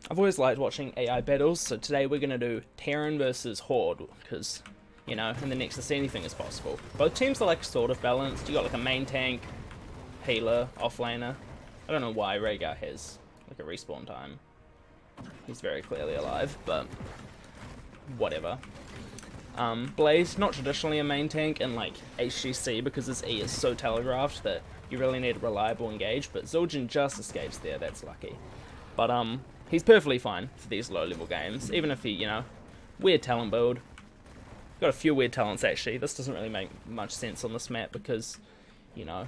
I've always liked watching AI battles, so today we're going to do TERRAN versus HORDE, because, you know, in the Nexus anything is possible. Both teams are like sort of balanced. You got like a main tank, healer, offlaner. I don't know why Rhaegar has like a respawn time. He's very clearly alive, but whatever. Blaze, not traditionally a main tank in like HGC because his E is so telegraphed that you really need a reliable engage, but Zul'jin just escapes there, that's lucky. But he's perfectly fine for these low level games, even if he, you know, weird talent build. Got a few weird talents actually. This doesn't really make much sense on this map because, you know,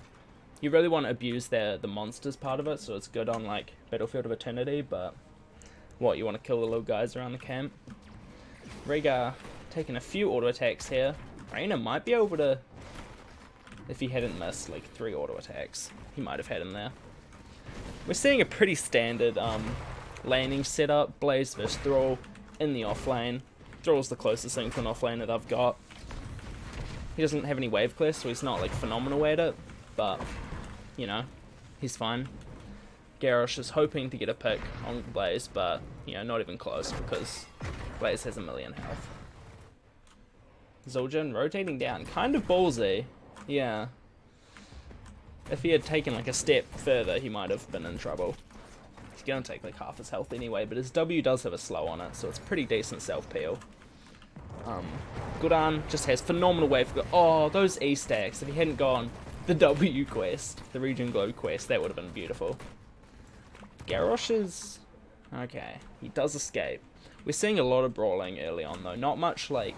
you really want to abuse the monsters part of it, so it's good on like Battlefield of Eternity, but what, you want to kill the little guys around the camp? Rhaegar taking a few auto attacks here. Reyna might be able to, if he hadn't missed like 3 auto attacks, he might have had him there. We're seeing a pretty standard laning setup, Blaze versus Thrall in the offlane. Thrall's the closest thing to an offlane that I've got. He doesn't have any wave clear, so he's not like phenomenal at it, but you know, he's fine. Garrosh is hoping to get a pick on Blaze, but you know, not even close because Blaze has 1,000,000 health. Zul'jin rotating down, kind of ballsy, yeah. If he had taken like a step further, he might have been in trouble. He's gonna take like half his health anyway, but his W does have a slow on it, so it's pretty decent self-peel. Gul'dan just has phenomenal wave. Oh, those E stacks, if he hadn't gone the W quest, the Region Globe quest, that would have been beautiful. Garrosh is... okay, he does escape. We're seeing a lot of brawling early on though, not much like,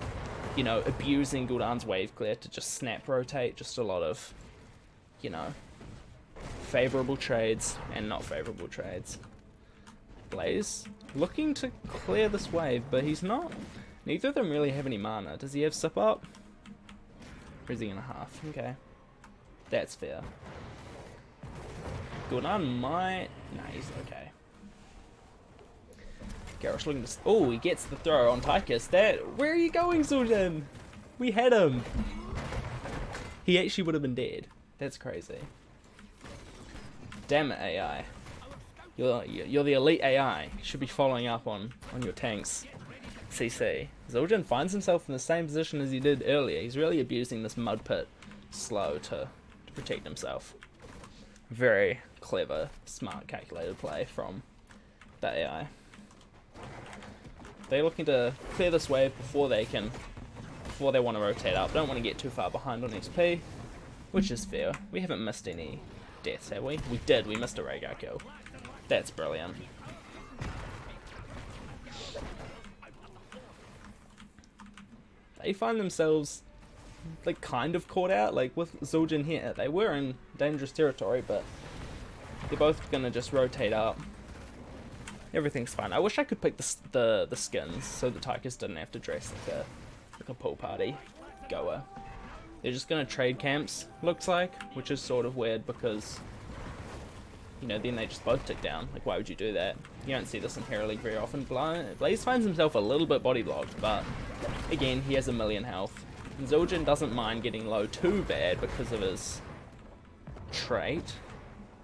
you know, abusing Gul'dan's wave clear to just snap rotate, just a lot of, you know, favourable trades and not favourable trades. Blaze looking to clear this wave, but he's not. Neither of them really have any mana. Does he have sip up? Or is he gonna half? Okay. That's fair. Gul'dan might... nah, he's okay. Garrosh looking to... oh, he gets the throw on Tychus. That... where are you going, Zul'jin? We had him. He actually would have been dead. That's crazy. Damn it, AI. You're the elite AI. You should be following up on your tanks. CC. Zul'jin finds himself in the same position as he did earlier. He's really abusing this mud pit slow to protect himself. Very clever, smart, calculated play from the AI. They're looking to clear this wave before they want to rotate up. Don't want to get too far behind on XP, which is fair. We haven't missed any deaths, have we? We did. We missed a Rhaegar kill. That's brilliant. They find themselves like kind of caught out, like with Zul'jin here. They were in dangerous territory, but they're both gonna just rotate up. Everything's fine. I wish I could pick the skins so that Tychus didn't have to dress like a pool party goer. They're just gonna trade camps, looks like, which is sort of weird because, you know, then they just both tick down. Like, why would you do that? You don't see this in Hero League very often. Blaze finds himself a little bit body blocked, but again, he has 1,000,000 health. And Zul'jin doesn't mind getting low too bad because of his trait.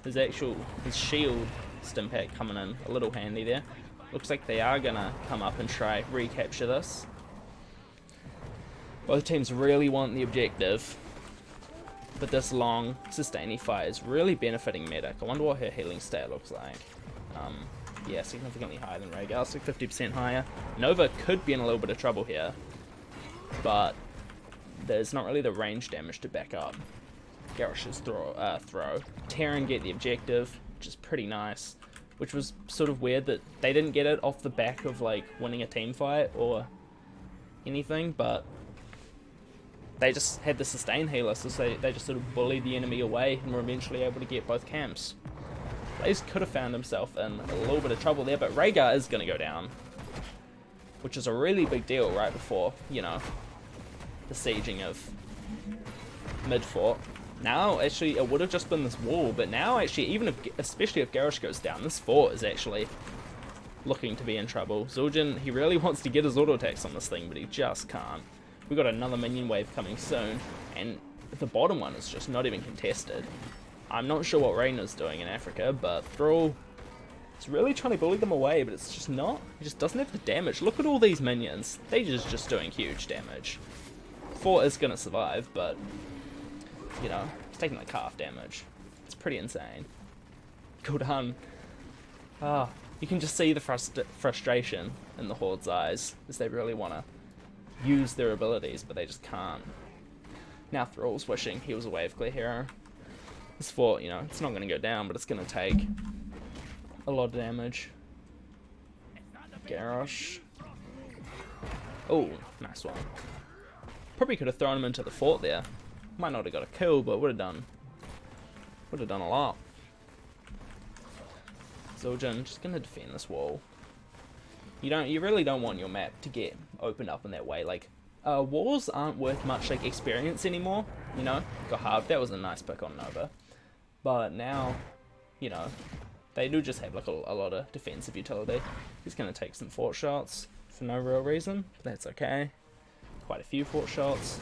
His shield stimpack coming in a little handy there. Looks like they are gonna come up and try recapture this. Both teams really want the objective, but this long sustaining fire is really benefiting Medic. I wonder what her healing stat looks like. Yeah, significantly higher than Rhaegar's, like 50% higher. Nova could be in a little bit of trouble here, but there's not really the range damage to back up Garrosh's throw. TERRAN get the objective, which is pretty nice, which was sort of weird that they didn't get it off the back of like winning a team fight or anything, but they just had the sustain healer, so they just sort of bullied the enemy away and were eventually able to get both camps. Blaze could have found himself in a little bit of trouble there, but Rhaegar is going to go down, which is a really big deal right before, you know, the sieging of mid-fort. Now, actually, it would have just been this wall, but now, actually, especially if Garrosh goes down, this fort is actually looking to be in trouble. Zul'jin, he really wants to get his auto attacks on this thing, but he just can't. We've got another minion wave coming soon, and the bottom one is just not even contested. I'm not sure what Reyna's doing in Africa, but Thrall It's really trying to bully them away, but it's just not. He just doesn't have the damage. Look at all these minions. They're just doing huge damage. 4 is going to survive, but, you know, it's taking like half damage. It's pretty insane. Gul'dan. Ah, you can just see the frustration in the Horde's eyes, as they really want to use their abilities, but they just can't. Now Thrall's wishing he was a wave clear hero. This fort, you know, it's not going to go down, but it's going to take a lot of damage. Garrosh. Oh, nice one. Probably could have thrown him into the fort there. Might not have got a kill, but would have done a lot. Zul'jin just gonna defend this wall. You really don't want your map to get opened up in that way. Like, walls aren't worth much like experience anymore. You know, got halved. That was a nice pick on Nova, but now, you know, they do just have like a lot of defensive utility. He's gonna take some fort shots for no real reason, but that's okay. Quite a few fort shots.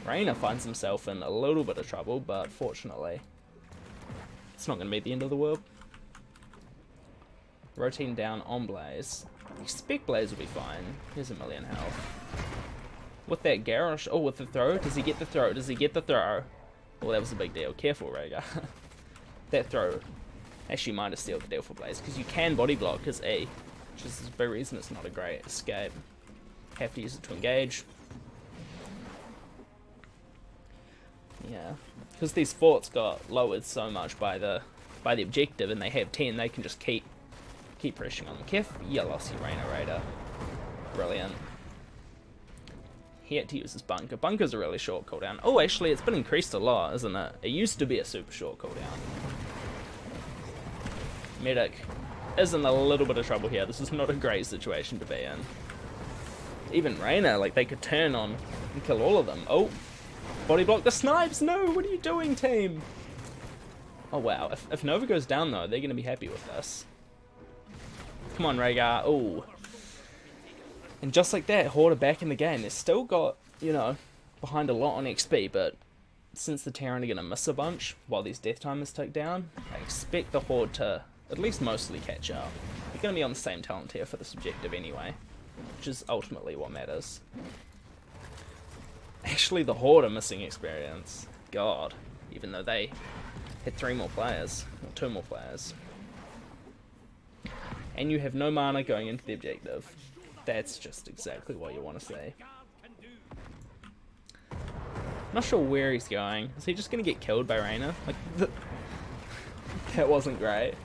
Reyna finds himself in a little bit of trouble, but fortunately, it's not going to be the end of the world. Rotating down on Blaze. Expect Blaze will be fine. Here's a million health. With that Garrosh, oh, with the throw, does he get the throw? Does he get the throw? Well, that was a big deal. Careful, Rhaegar. That throw actually might have sealed the deal for Blaze, because you can body block his E, which is the big reason it's not a great escape. Have to use it to engage. Yeah, because these forts got lowered so much by the objective, and they have 10, they can just keep pressuring on them. Careful, yeah, lost your Reyna Raider. Brilliant. He had to use his bunker. Bunker's a really short cooldown. Oh, actually, it's been increased a lot, isn't it? It used to be a super short cooldown. Medic is in a little bit of trouble here. This is not a great situation to be in. Even Reyna, like, they could turn on and kill all of them. Oh. Body block the snipes! No! What are you doing, team? Oh, wow. If Nova goes down, though, they're going to be happy with this. Come on, Rhaegar. Oh. And just like that, Horde are back in the game. They've still got, you know, behind a lot on XP, but since the TERRAN are going to miss a bunch while these death timers tick down, I expect the Horde to at least mostly catch up. They're going to be on the same talent tier for this objective anyway, which is ultimately what matters. Actually, the Horde are missing experience. God. Even though they had 3 more players. Or 2 more players. And you have no mana going into the objective. That's just exactly what you want to see. Not sure where he's going. Is he just going to get killed by Reyna? Like, that wasn't great.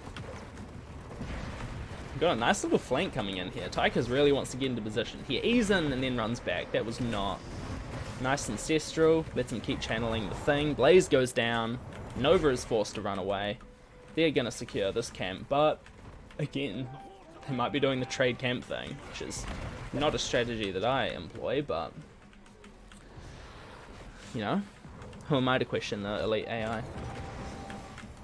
Got a nice little flank coming in here. Tychus really wants to get into position. He eases in and then runs back. That was not nice. Ancestral. Lets him keep channeling the thing. Blaze goes down. Nova is forced to run away. They're going to secure this camp, but again, they might be doing the trade camp thing, which is not a strategy that I employ, but, you know, who am I to question the elite AI?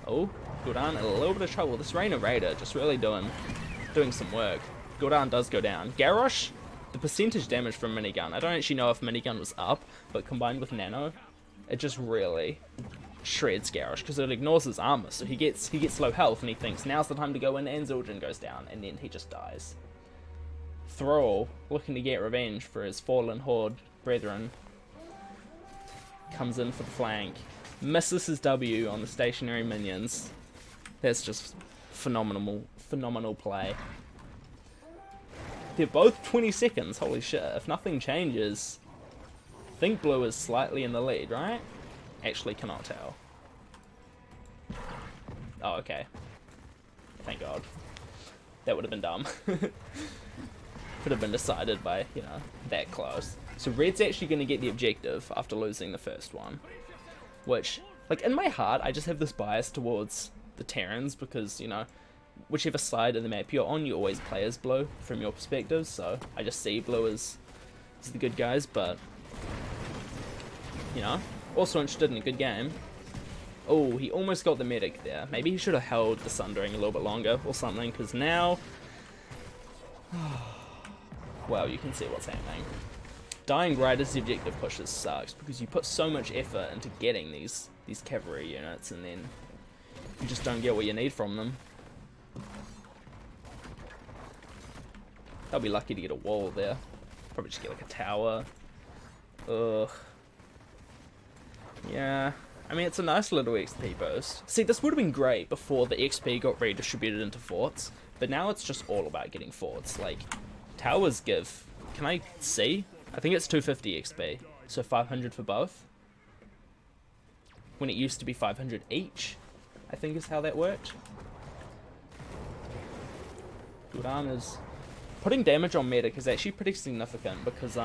Oh, Gul'dan in a little bit of trouble. This Reyna Raider just really doing some work. Gul'dan does go down. Garrosh, the percentage damage from minigun, I don't actually know if minigun was up, but combined with nano, it just really shreds Garrosh because it ignores his armor, so he gets low health and he thinks now's the time to go in, and Zul'jin goes down, and then he just dies. Thrall, looking to get revenge for his fallen Horde brethren, comes in for the flank, misses his W on the stationary minions. That's just phenomenal play. They're both 20 seconds, holy shit. If nothing changes, I think blue is slightly in the lead, right? Actually cannot tell. Oh, okay. Thank God. That would have been dumb. Could have been decided by, you know, that close. So red's actually going to get the objective after losing the first one. Which, like, in my heart, I just have this bias towards the Terrans because, you know, whichever side of the map you're on, you always play as blue from your perspective. So I just see blue as the good guys, but, you know, also interested in a good game. Oh, he almost got the medic there. Maybe he should have held the Sundering a little bit longer or something, because now... well, you can see what's happening. Dying right as the objective pushes sucks, because you put so much effort into getting these cavalry units, and then you just don't get what you need from them. They'll be lucky to get a wall there. Probably just get like a tower. Ugh. Yeah. I mean, it's a nice little XP boost. See, this would have been great before the XP got redistributed into forts, but now it's just all about getting forts. Like, towers give... Can I see? I think it's 250 XP, so 500 for both. When it used to be 500 each, I think is how that worked. Gudana's putting damage on Medic is actually pretty significant because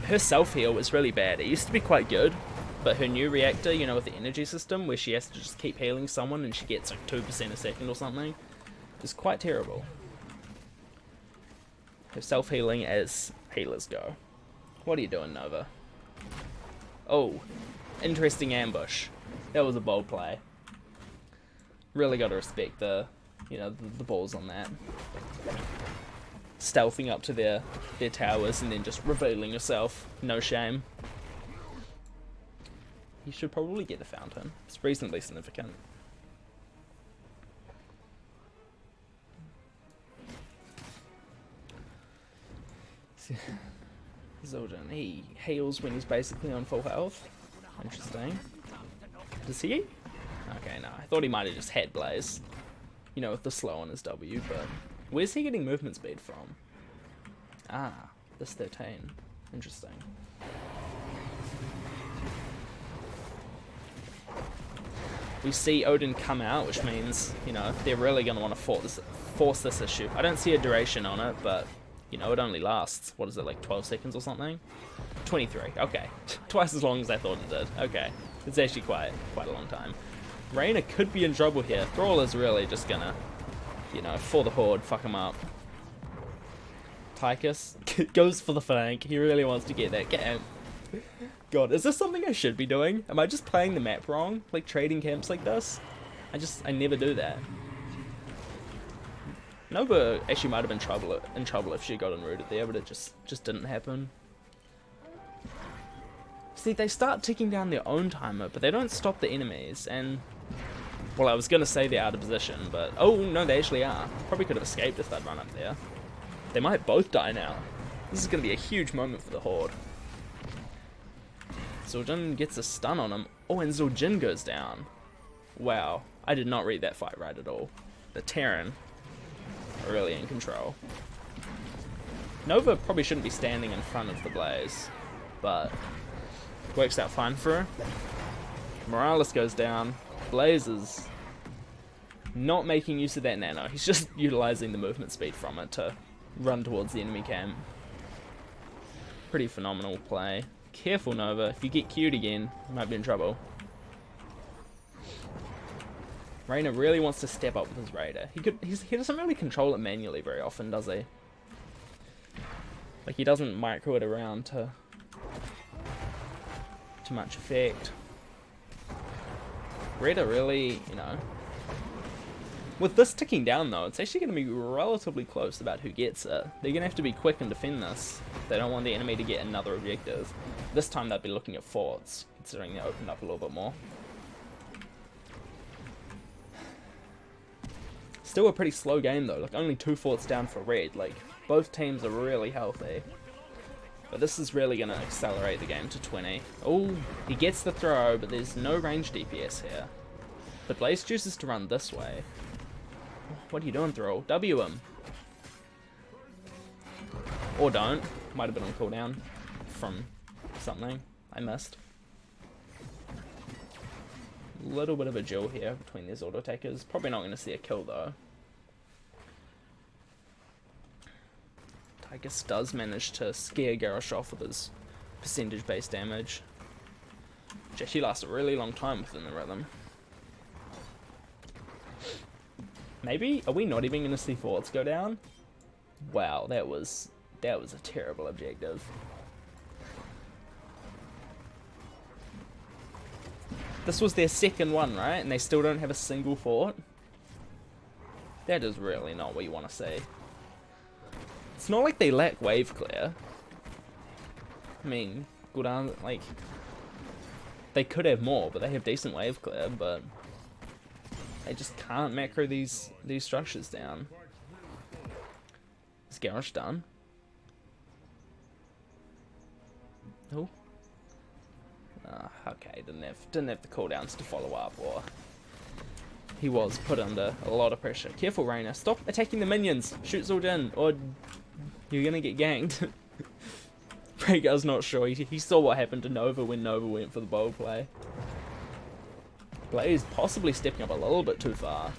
her self-heal is really bad. It used to be quite good, but her new reactor, you know, with the energy system where she has to just keep healing someone and she gets like 2% a second or something, is quite terrible. Her self-healing as healers go. What are you doing, Nova? Oh, interesting ambush. That was a bold play. Really got to respect the, you know, the balls on that. Stealthing up to their towers and then just revealing yourself. No shame. You should probably get the fountain. It's reasonably significant. Zildjian, he heals when he's basically on full health. Interesting. Does he? Okay, no. I thought he might have just had Blaze. You know, with the slow on his W, but... Where's he getting movement speed from? Ah, this 13. Interesting. We see Odin come out, which means, you know, they're really going to want to force this issue. I don't see a duration on it, but, you know, it only lasts, what is it, like 12 seconds or something? 23, okay. Twice as long as I thought it did. Okay. It's actually quite a long time. Reyna could be in trouble here. Thrall is really just gonna, you know, for the Horde, fuck him up. Tychus goes for the flank. He really wants to get that camp. God, is this something I should be doing? Am I just playing the map wrong? Like trading camps like this? I never do that. Nova actually might have been in trouble if she got enrooted there, but it just didn't happen. See, they start ticking down their own timer, but they don't stop the enemies, and... Well, I was gonna say they're out of position, but... Oh, no, they actually are. Probably could have escaped if they'd run up there. They might both die now. This is gonna be a huge moment for the Horde. Zildjian gets a stun on him. Oh, and Zildjian goes down. Wow. I did not read that fight right at all. The TERRAN are really in control. Nova probably shouldn't be standing in front of the Blaze, but... Works out fine for her. Morales goes down. Blaze is not making use of that nano. He's just utilizing the movement speed from it to run towards the enemy camp. Pretty phenomenal play. Careful, Nova. If you get queued again, you might be in trouble. Reyna really wants to step up with his Raider. He doesn't really control it manually very often, does he? Like, he doesn't micro it around to much effect. Raider really, you know... With this ticking down though, it's actually going to be relatively close about who gets it. They're going to have to be quick and defend this. They don't want the enemy to get another objective. This time they'll be looking at forts, considering they opened up a little bit more. Still a pretty slow game though, like only 2 forts down for red. Like, both teams are really healthy. But this is really going to accelerate the game to 20. Oh, he gets the throw, but there's no range DPS here. But Blaze chooses to run this way. What are you doing, Thrall? W him. Or don't. Might have been on cooldown from something I missed. A little bit of a duel here between these auto attackers. Probably not going to see a kill though. Tychus does manage to scare Garrosh off with his percentage-based damage, which actually lasts a really long time within the rhythm. Maybe? Are we not even going to see forts go down? Wow, that was a terrible objective. This was their second one, right? And they still don't have a single fort? That is really not what you want to see. It's not like they lack wave clear. I mean, Gul'dan, like, they could have more, but they have decent wave clear, but they just can't macro these structures down. Is Garrosh done? Oh. Okay, didn't have the cooldowns to follow up, or he was put under a lot of pressure. Careful, Reyna. Stop attacking the minions. Shoot Zildjian, or you're gonna get ganked. Rhaegar's not sure. He saw what happened to Nova when Nova went for the bold play. Blaze possibly stepping up a little bit too far.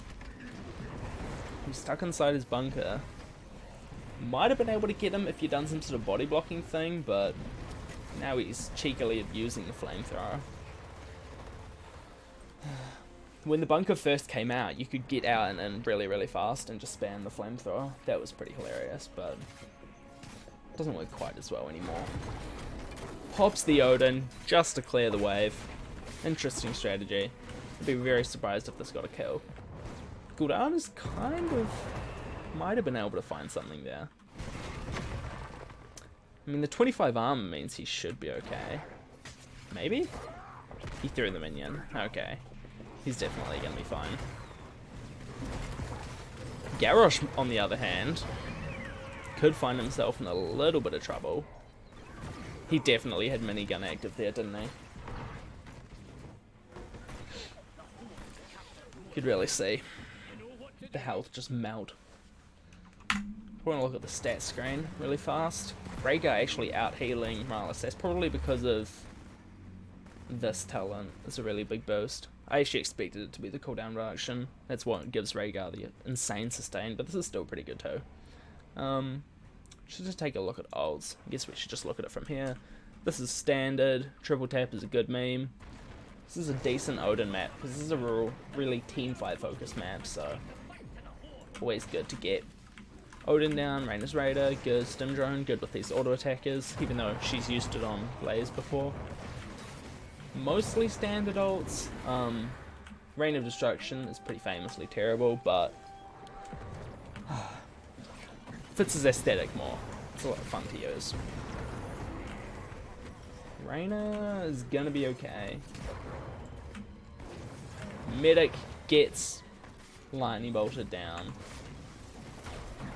He's stuck inside his bunker. Might have been able to get him if you'd done some sort of body blocking thing, but now he's cheekily abusing the flamethrower. When the bunker first came out, you could get out and in really, really fast and just spam the flamethrower. That was pretty hilarious, but it doesn't work quite as well anymore. Pops the Odin just to clear the wave. Interesting strategy. I'd be very surprised if this got a kill. Gul'dan is kind of... might have been able to find something there. I mean, the 25 armor means he should be okay. Maybe? He threw the minion. Okay. He's definitely going to be fine. Garrosh, on the other hand, could find himself in a little bit of trouble. He definitely had minigun active there, didn't he? Could really see the health just melt. I want to look at the stat screen really fast. Rhaegar actually out healing Morales. That's probably because of this talent. It's a really big boost. I actually expected it to be the cooldown reduction. That's what gives Rhaegar the insane sustain, but this is still pretty good too. Should just take a look at ults. I guess we should just look at it from here. This is standard. Triple tap is a good meme. This is a decent Odin map, because this is a really teamfight focused map, so always good to get Odin down. Reyna's Raider, good. Stim Drone, good with these auto attackers, even though she's used it on Blaze before. Mostly standard ults. Reign of Destruction is pretty famously terrible, but fits his aesthetic more. It's a lot of fun to use. Reyna is gonna be okay. Medic gets lightning bolted down.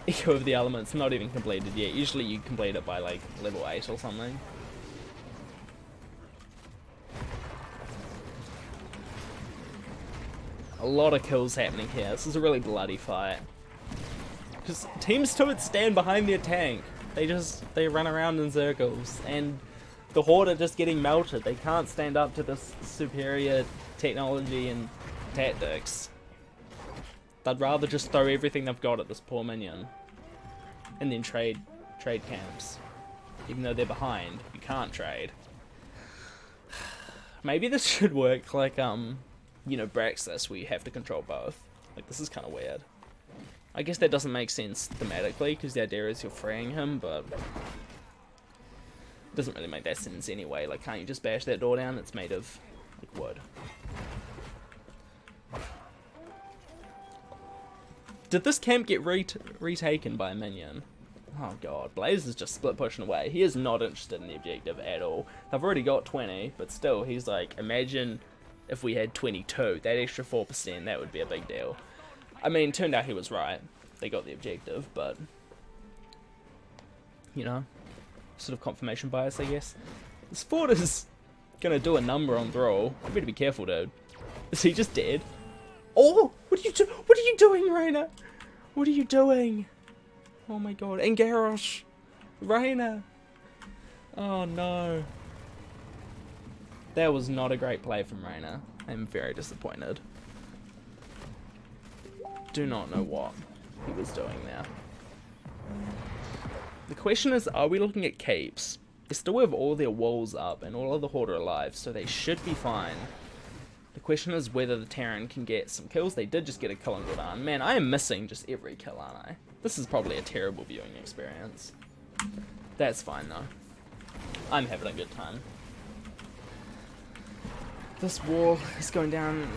Echo of the Elements not even completed yet. Usually you complete it by like level 8 or something. A lot of kills happening here. This is a really bloody fight. Because teams don't stand behind their tank. They run around in circles, and the Horde are just getting melted. They can't stand up to this superior technology and tactics. They'd rather just throw everything they've got at this poor minion, and then trade camps. Even though they're behind, you can't trade. Maybe this should work like you know, Braxis, where you have to control both. Like, this is kind of weird. I guess that doesn't make sense thematically, because the idea is you're freeing him, but it doesn't really make that sense anyway. Like, can't you just bash that door down? It's made of, like, wood. Did this camp get retaken by a minion? Oh god, Blaze is just split pushing away. He is not interested in the objective at all. They've already got 20, but still, he's like, imagine if we had 22, that extra 4%, that would be a big deal. I mean, turned out he was right. They got the objective, but, you know, sort of confirmation bias, I guess. This fort is gonna do a number on Thrall. You better be careful, dude. Is he just dead? Oh, what are you doing, Reyna? What are you doing? Oh my god, and Garrosh, Reyna. Oh no. That was not a great play from Reyna. I'm very disappointed. Do not know what he was doing there. The question is, are we looking at keeps? They still have all their walls up and all of the Horde are alive, so they should be fine. The question is whether the TERRAN can get some kills. They did just get a kill on Gul'dan. Man, I am missing just every kill, aren't I? This is probably a terrible viewing experience. That's fine though. I'm having a good time. This wall is going down.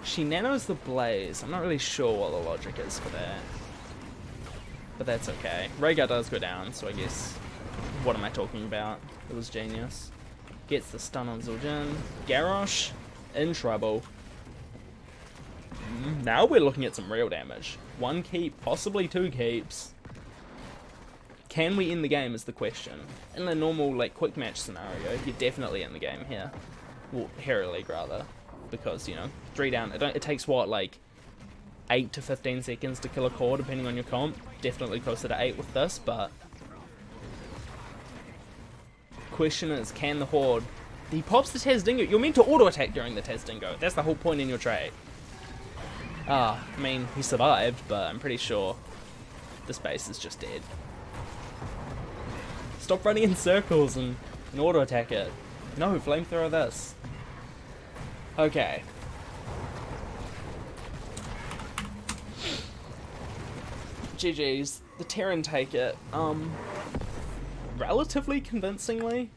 She nanos the Blaze. I'm not really sure what the logic is for that. But that's okay. Rhaegar does go down, so I guess... what am I talking about? It was genius. Gets the stun on Zildjian. Garrosh in trouble. Now we're looking at some real damage. One keep, possibly two keeps. Can we end the game is the question. In a normal like quick match scenario, you're definitely in the game here. Well, Hero League rather, because you know 3 down. It takes what, like 8 to 15 seconds to kill a core depending on your comp. Definitely closer to 8 with this, but question is, can the Horde? He pops the Taz Dingo. You're meant to auto attack during the Taz Dingo. That's the whole point in your trait. I mean, he survived, but I'm pretty sure this base is just dead. Stop running in circles and auto attack it. No, flamethrower this. Okay. GG's. The Terran take it. Relatively convincingly.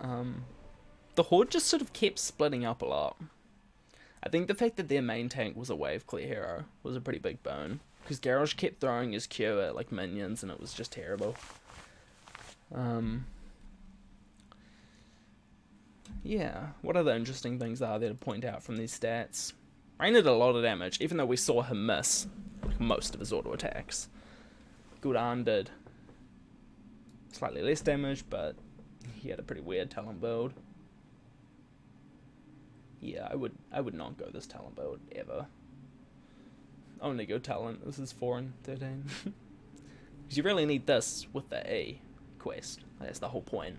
The Horde just sort of kept splitting up a lot. I think the fact that their main tank was a wave clear hero was a pretty big bone. Because Garrosh kept throwing his Q at like minions and it was just terrible. Yeah, what other interesting things are there to point out from these stats? Rain did a lot of damage, even though we saw him miss like most of his auto attacks. Gul'dan did slightly less damage, but he had a pretty weird talent build. Yeah, I would not go this talent build ever. Only go talent. This is 4 and 13. Because you really need this with the A quest. That's the whole point.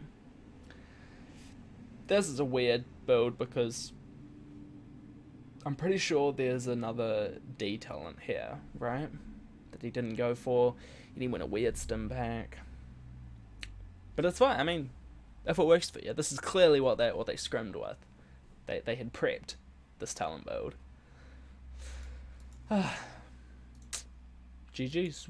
This is a weird build because I'm pretty sure there's another D talent here, right? That he didn't go for. He didn't win a weird stim pack. But it's fine. I mean, if it works for you, this is clearly what they scrimmed with. They had prepped this talent build. GG's.